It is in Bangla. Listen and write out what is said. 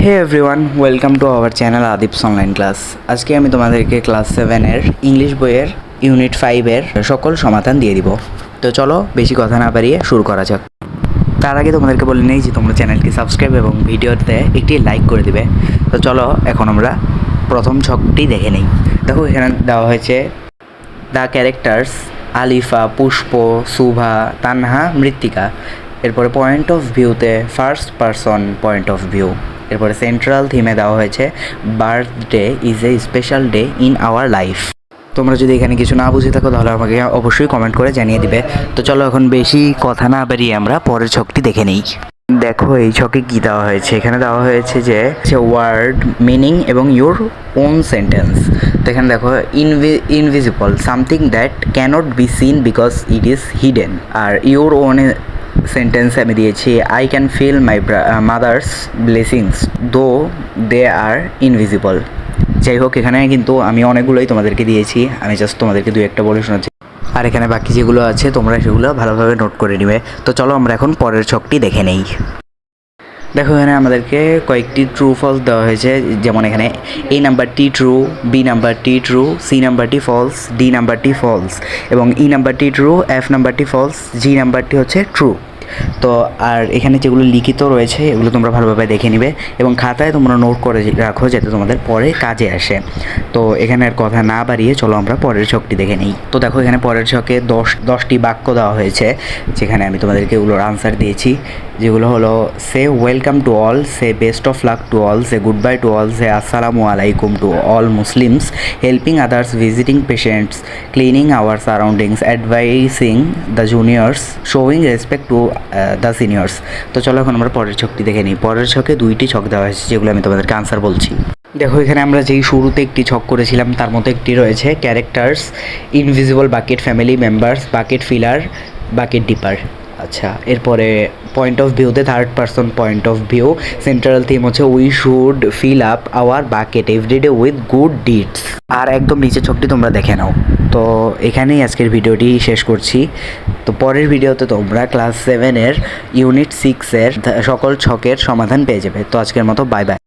Hey everyone, welcome to our channel আদিপস অনলাইন ক্লাস। আজকে আমি তোমাদেরকে ক্লাস 7-এর ইংলিশ বইয়ের ইউনিট 5-এর সকল সমাধান দিয়ে দিব। তো চলো বেশি কথা না বাড়িয়ে শুরু করা যাক। তার আগে তোমাদেরকে বলে নেই যে তোমরা চ্যানেলটি সাবস্ক্রাইব এবং ভিডিওতে একটি লাইক করে দিবে। তো চলো এখন আমরা প্রথম ছকটি দেখে নেই। দেখো এখানে দেওয়া হয়েছে দ্য ক্যারেক্টার্স আলিফা, পুষ্প, শুভা, তানহা, মৃত্তিকা। এরপরে পয়েন্ট অফ ভিউতে first person point of view. এরপরে সেন্ট্রাল থিমে দেওয়া হয়েছে birthday is a special day in our life. তোমরা যদি এখানে কিছু না বুঝে থাকো তাহলে আমাকে অবশ্যই কমেন্ট করে জানিয়ে দিবে। তো চলো এখন বেশি কথা না বাড়িয়ে আমরা পরের ছকটি দেখে নিই। দেখো এই ছকে কী দেওয়া হয়েছে, এখানে দেওয়া হয়েছে যে ওয়ার্ড মিনিং এবং ইউর ওন সেন্টেন্স। তো এখানে দেখো invisible something that cannot be seen because it is hidden. আর ইউর ওন সেন্টেন্সে আমি দিয়েছি I can feel my mother's blessings though they R invisible. যাই হোক এখানে কিন্তু আমি অনেকগুলোই তোমাদেরকে দিয়েছি, আমি জাস্ট তোমাদেরকে দুই একটা বলে শোনাচ্ছি। আর এখানে বাকি যেগুলো আছে তোমরা সেগুলো ভালোভাবে নোট করে নিবে। তো চলো আমরা এখন পরের ছকটি দেখে নেই। দেখো এখানে আমাদেরকে কয়েকটি ট্রু ফলস দেওয়া হয়েছে, যেমন এখানে এ নাম্বারটি ট্রু, বি নাম্বারটি ট্রু, সি নাম্বারটি ফলস, ডি নাম্বারটি ফলস এবং ই নাম্বারটি ট্রু, এফ নাম্বারটি ফলস, জি নাম্বারটি হচ্ছে ট্রু। তো আর এখানে যেগুলো লিখিত রয়েছে এগুলো তোমরা ভালোভাবে দেখে নিবে এবং খাতায় তোমরা নোট করে রাখো যাতে তোমাদের পরে কাজে আসে। তো এখানে আর কথা না বাড়িয়ে চলো আমরা পরের ছকটি দেখে নিই। তো দেখো এখানে পরের ছকে 10টি বাক্য দেওয়া হয়েছে, যেখানে আমি তোমাদেরকে এগুলোর আনসার দিয়েছি, যেগুলো হলো say welcome to all, say best of luck to all, say good bye to all, say আসসালামু আলাইকুম to all Muslims, helping others, visiting patients, cleaning our surroundings, advising the juniors, showing respect to the seniors. তো চলো এখন আমরা পরের ছকটি দেখে নিই। পরের ছকে 2টি ছক দেওয়া হয়েছে যেগুলো আমি তোমাদেরকে আনসার বলছি। দেখো এখানে আমরা যেই শুরুতে একটি ছক করেছিলাম তার মতো একটি রয়েছে characters, invisible bucket, family members, bucket filler, bucket dipper. আচ্ছা, এরপরে পয়েন্ট অফ ভিউতে third person point of view. Central theme হচ্ছে we should fill up our bucket everyday with good deeds. আর একদম নিচের ছকটি তোমরা দেখে নাও। তো এখানেই আজকের ভিডিওটি শেষ করছি। তো পরের ভিডিওতে তোমরা ক্লাস 7-এর ইউনিট 6-এর সকল ছকের সমাধান পেয়ে যাবে। তো আজকের মতো বাই বাই।